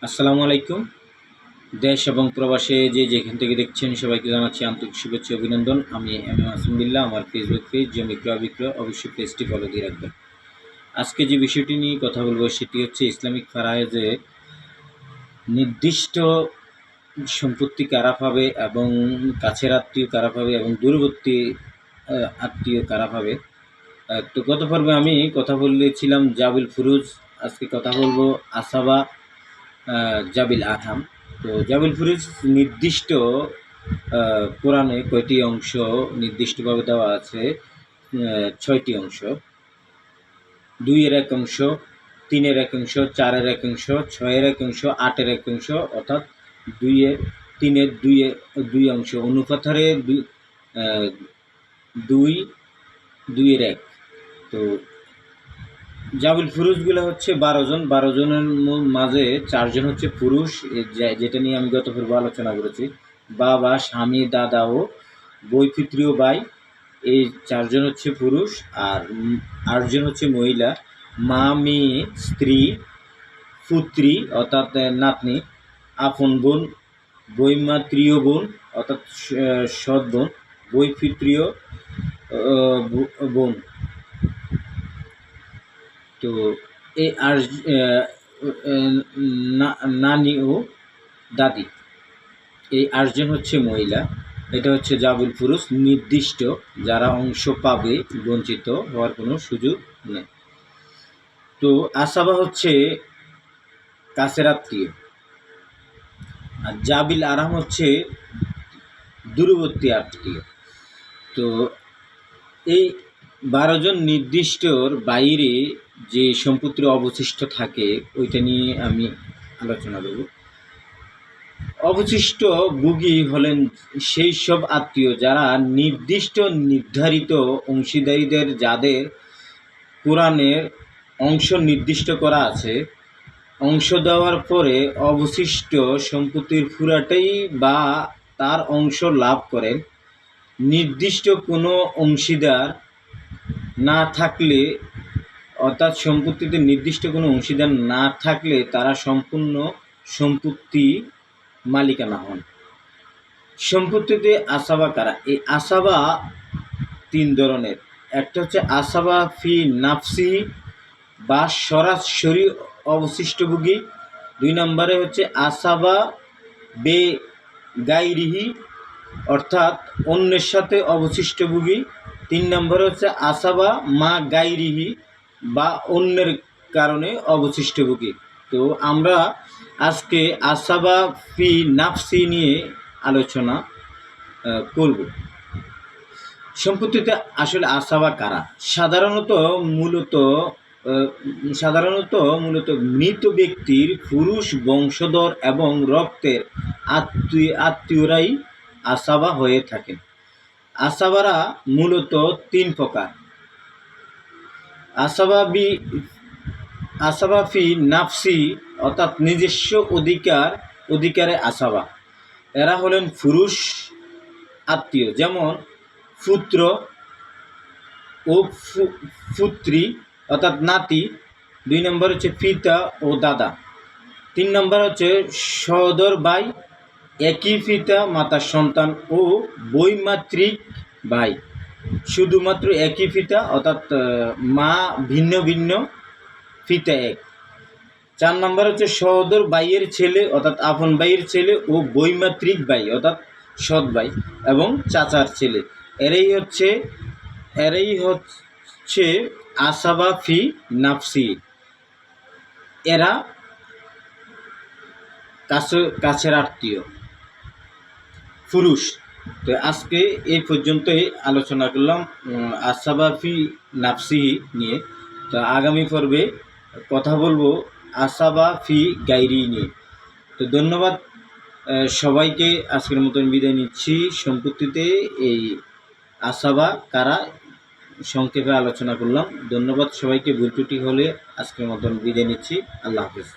আসসালামু আলাইকুম। দেশ এবং প্রবাসে যেখান থেকে দেখছেন সবাইকে জানাচ্ছি আন্তরিক শুভেচ্ছা অভিনন্দন। আমি এম এ মাসুম বিল্লাহ। আমার ফেসবুক পেজ জমি ক্রয় বিক্রয়, অবশ্যই পেজটি ফলো দিয়ে রাখবেন। আজকে যে বিষয়টি নিয়ে কথা বলবো সেটি হচ্ছে ইসলামিক ফারায়েজে নির্দিষ্ট সম্পত্তি কারা পাবে এবং কাছের আত্মীয় কারা পাবে এবং দূরবর্তী আত্মীয় কারা পাবে। তো গত পর্বে আমি কথা বলেছিলাম জাবিল ফুরুজ। আজকে কথা বলবো আসাবা জাবিল আরহাম। তো জাবিল ফুরুজ নির্দিষ্ট কোরআনে কয়টি অংশ নির্দিষ্টভাবে দেওয়া আছে? 6টি অংশ। 2-এর 1 অংশ, 3-এর 1 অংশ, 4-এর 1 অংশ, 6-এর 1 অংশ, 8-এর 1 অংশ, অর্থাৎ 2-এর 3-এর 2 অংশ অনুপাত হারে 2-2-এর 1। তো জাবিল ফুরুজগুলো হচ্ছে 12 জন। 12 জনের মাঝে 4 জন হচ্ছে পুরুষ, যেটা নিয়ে আমি গত পর্বে আলোচনা করেছি। বাবা, স্বামী, দাদা ও বৈপিত্রীয় ভাই, এই 4 জন হচ্ছে পুরুষ। আর 8 জন হচ্ছে মহিলা। মা, মেয়ে, স্ত্রী, পুত্রী অর্থাৎ নাতনি, আপন বোন, বৈমাত্রীয় বোন অর্থাৎ সৎ বোন, বৈপিত্রীয় বোন। তো এই আর নানি ও দাদি, এই 8 জন হচ্ছে মহিলা। এটা হচ্ছে জাবিল ফুরুজ নির্দিষ্ট, যারা অংশ পাবে, বঞ্চিত হওয়ার কোনো সুযোগ নেই। তো আসাবা হচ্ছে কাছের আত্মীয়, আর জাবিল আরহাম হচ্ছে দূরবর্তী আত্মীয়। তো এই 12 জন নির্দিষ্টর বাইরে যে সম্পত্তি অবশিষ্ট থাকে ওইটা নিয়ে আমি আলোচনা করব। অবশিষ্ট ভোগী হলেন সেই সব আত্মীয় যারা নির্ধারিত অংশীদারীদের, যাদের কোরআনের অংশ নির্দিষ্ট করা আছে। অংশ দেওয়ার পরে অবশিষ্ট সম্পত্তির পুরাটাই বা তার অংশ লাভ করেন। নির্দিষ্ট কোনো অংশীদার না থাকলে, অর্থাৎ সম্পত্তিতে নির্দিষ্ট কোনো অংশীদার না থাকলে তারা সম্পূর্ণ সম্পত্তি মালিকানা হন। সম্পত্তিতে আসাবা কারা? এই আসাবা 3 ধরনের। একটা হচ্ছে আসাবা ফি নাফসি বা সরাসরি অবশিষ্টভোগী। 2 নম্বরে হচ্ছে আসাবা বে গাইরিহি অর্থাৎ অন্যের সাথে অবশিষ্টভোগী। 3 নম্বরে হচ্ছে আসাবা মা গাইরিহি বা অন্যের কারণে অবশিষ্টভোগী। তো আমরা আজকে আসাবা ফি নাফসি নিয়ে আলোচনা করব। সম্পত্তিতে আসলে আসাবা কারা? সাধারণত মূলত মৃত ব্যক্তির পুরুষ বংশধর এবং রক্তের আত্মীয়রাই আসাবা হয়ে থাকেন। আসাবারা মূলত 3 প্রকার। আসাবা ফি নাফসি অর্থাৎ নিজস্ব অধিকারে আসাবা। এরা হলেন পুরুষ আত্মীয়, যেমন পুত্র ও পুত্রী অর্থাৎ নাতি। 2 নম্বর হচ্ছে পিতা ও দাদা। 3 নম্বর হচ্ছে সহোদর ভাই, একই পিতা মাতার সন্তান ও বৈমাত্রিক ভাই, শুধুমাত্র একই পিতা অর্থাৎ মা ভিন্ন ভিন্ন, পিতা এক। 4 নম্বর হচ্ছে সহোদর ভাইয়ের ছেলে অর্থাৎ আপন ভাইয়ের ছেলে ও বৈমাত্রিক ভাই অর্থাৎ সৎ ভাই এবং চাচার ছেলে। এরাই হচ্ছে আসাবা ফি নাফসি। এরা কাছের আত্মীয়, পুরুষ। তো আজকে এই পর্যন্তই আলোচনা করলাম আসাবা ফি নাফসি নিয়ে। তো আগামী পর্বে কথা বলবো আসাবা ফি গাইরি নিয়ে। তো ধন্যবাদ সবাইকে। আজকের মতন বিদায় নিচ্ছি। সম্পত্তিতে এই আসাবা কারা সংক্ষেপে আলোচনা করলাম। ধন্যবাদ সবাইকে। ভুল ত্রুটি হলে আজকের মতন বিদায় নিচ্ছি। আল্লাহ হাফেজ।